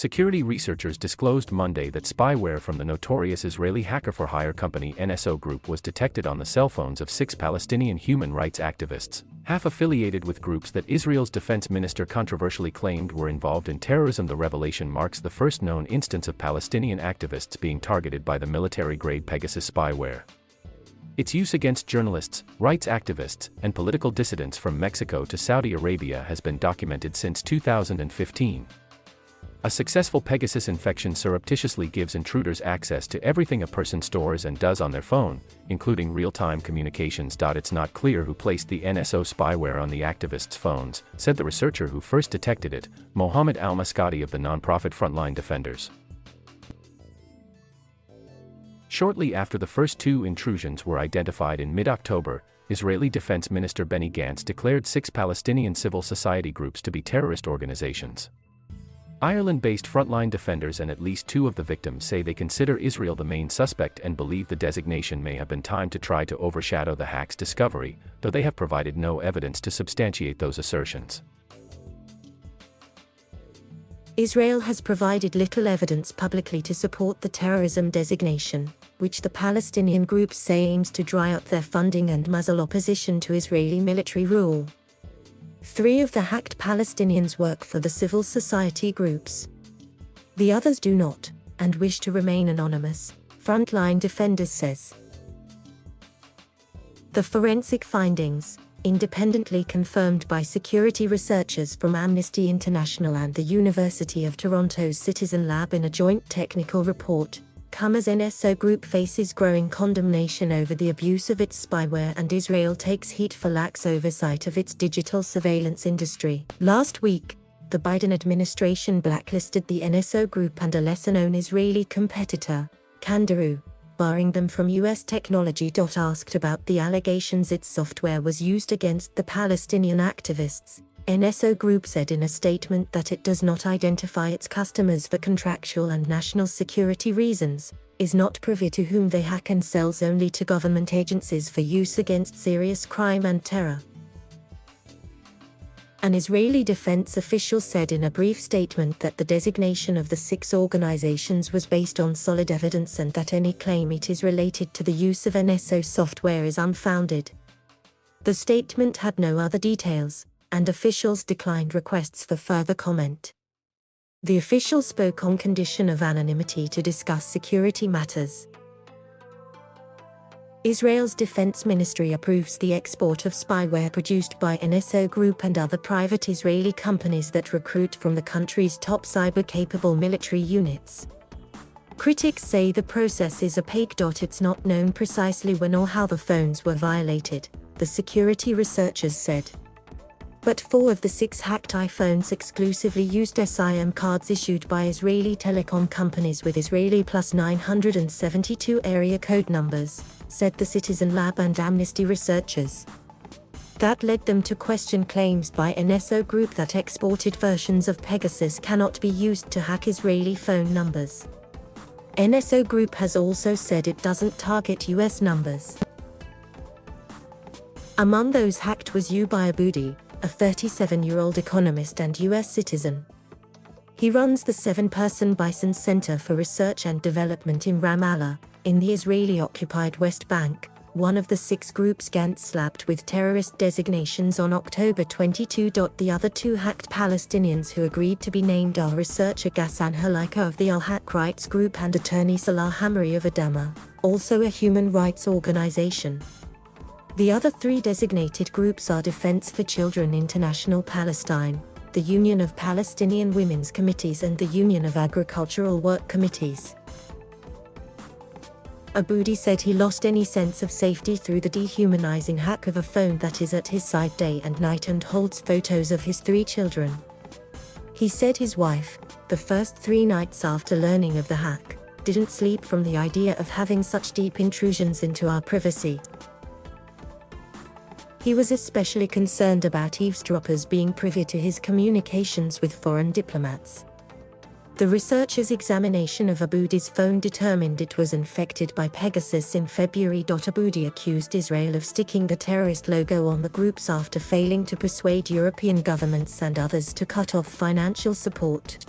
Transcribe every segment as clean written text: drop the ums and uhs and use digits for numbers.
Security researchers disclosed Monday that spyware from the notorious Israeli hacker-for-hire company NSO Group was detected on the cell phones of 6 Palestinian human rights activists, half affiliated with groups that Israel's defense minister controversially claimed were involved in terrorism. The revelation marks the first known instance of Palestinian activists being targeted by the military-grade Pegasus spyware. Its use against journalists, rights activists, and political dissidents from Mexico to Saudi Arabia has been documented since 2015. A successful Pegasus infection surreptitiously gives intruders access to everything a person stores and does on their phone, including real-time communications. It's not clear who placed the NSO spyware on the activists' phones, said the researcher who first detected it, Mohammed Al-Maskati of the nonprofit Frontline Defenders. Shortly after the first 2 intrusions were identified in mid-October, Israeli Defense Minister Benny Gantz declared 6 Palestinian civil society groups to be terrorist organizations. Ireland-based Frontline Defenders and at least 2 of the victims say they consider Israel the main suspect and believe the designation may have been timed to try to overshadow the hack's discovery, though they have provided no evidence to substantiate those assertions. Israel has provided little evidence publicly to support the terrorism designation, which the Palestinian groups say aims to dry up their funding and muzzle opposition to Israeli military rule. 3 of the hacked Palestinians work for the civil society groups. The others do not, and wish to remain anonymous, Frontline Defenders says. The forensic findings, independently confirmed by security researchers from Amnesty International and the University of Toronto's Citizen Lab in a joint technical report, come as NSO Group faces growing condemnation over the abuse of its spyware and Israel takes heat for lax oversight of its digital surveillance industry. Last week, the Biden administration blacklisted the NSO Group and a lesser-known Israeli competitor, Kangaroo, barring them from U.S. technology. Asked about the allegations its software was used against the Palestinian activists, NSO Group said in a statement that it does not identify its customers for contractual and national security reasons, is not privy to whom they hack and sells only to government agencies for use against serious crime and terror. An Israeli defense official said in a brief statement that the designation of the 6 organizations was based on solid evidence and that any claim it is related to the use of NSO software is unfounded. The statement had no other details, and officials declined requests for further comment. The official spoke on condition of anonymity to discuss security matters. Israel's defense ministry approves the export of spyware produced by NSO Group and other private Israeli companies that recruit from the country's top cyber-capable military units. Critics say the process is opaque. It's not known precisely when or how the phones were violated, the security researchers said. But 4 of the 6 hacked iPhones exclusively used SIM cards issued by Israeli telecom companies with Israeli plus 972 area code numbers, said the Citizen Lab and Amnesty researchers. That led them to question claims by NSO Group that exported versions of Pegasus cannot be used to hack Israeli phone numbers. NSO Group has also said it doesn't target US numbers. Among those hacked was Ubay Aboudi, a 37-year-old economist and U.S. citizen. He runs the 7-person Bison Center for Research and Development in Ramallah, in the Israeli-occupied West Bank, one of the 6 groups Gantz slapped with terrorist designations on October 22. The other 2 hacked Palestinians who agreed to be named are researcher Ghassan Halika of the Al-Haq Rights Group and attorney Salah Hamri of Adama, also a human rights organization. The other 3 designated groups are Defense for Children International Palestine, the Union of Palestinian Women's Committees and the Union of Agricultural Work Committees. Aboudi said he lost any sense of safety through the dehumanizing hack of a phone that is at his side day and night and holds photos of his 3 children. He said his wife, the first 3 nights after learning of the hack, didn't sleep from the idea of having such deep intrusions into our privacy. He was especially concerned about eavesdroppers being privy to his communications with foreign diplomats. The researchers' examination of Aboudi's phone determined it was infected by Pegasus in February. Aboudi accused Israel of sticking the terrorist logo on the groups after failing to persuade European governments and others to cut off financial support.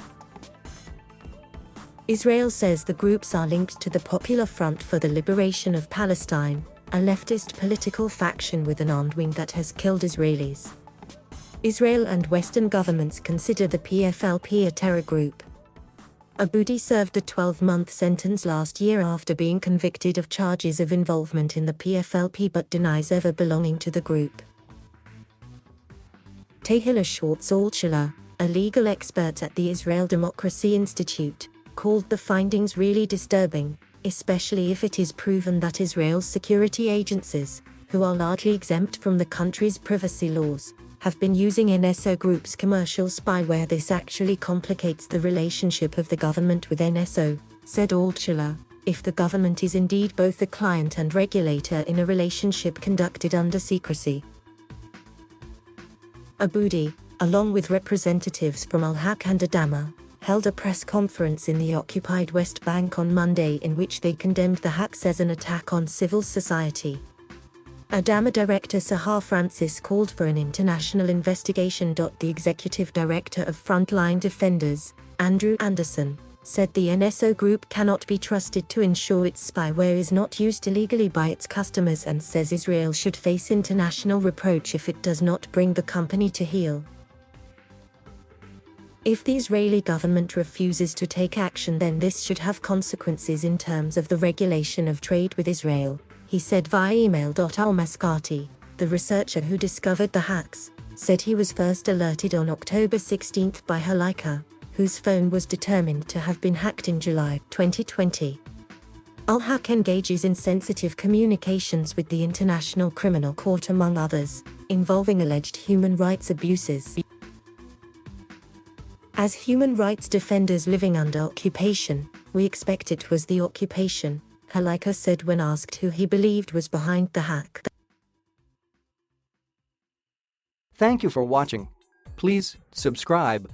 Israel says the groups are linked to the Popular Front for the Liberation of Palestine, a leftist political faction with an armed wing that has killed Israelis. Israel and Western governments consider the PFLP a terror group. Aboudi served a 12-month sentence last year after being convicted of charges of involvement in the PFLP but denies ever belonging to the group. Tehila Schwartz-Altshuler, a legal expert at the Israel Democracy Institute, called the findings really disturbing, especially if it is proven that Israel's security agencies, who are largely exempt from the country's privacy laws, have been using NSO Group's commercial spyware. This actually complicates the relationship of the government with NSO, said Altshuler, if the government is indeed both a client and regulator in a relationship conducted under secrecy. Aboudi, along with representatives from Al-Haq and Adama, held a press conference in the occupied West Bank on Monday in which they condemned the hacks as an attack on civil society. Adama Director Sahar Francis called for an international investigation. The executive director of Frontline Defenders, Andrew Anderson, said the NSO Group cannot be trusted to ensure its spyware is not used illegally by its customers and says Israel should face international reproach if it does not bring the company to heel. If the Israeli government refuses to take action, then this should have consequences in terms of the regulation of trade with Israel, he said via email. Al-Maskati, the researcher who discovered the hacks, said he was first alerted on October 16 by Halika, whose phone was determined to have been hacked in July 2020. Al-Haq engages in sensitive communications with the International Criminal Court, among others, involving alleged human rights abuses. As human rights defenders living under occupation, we expect it was the occupation, Halika said when asked who he believed was behind the hack. Thank you for watching. Please subscribe.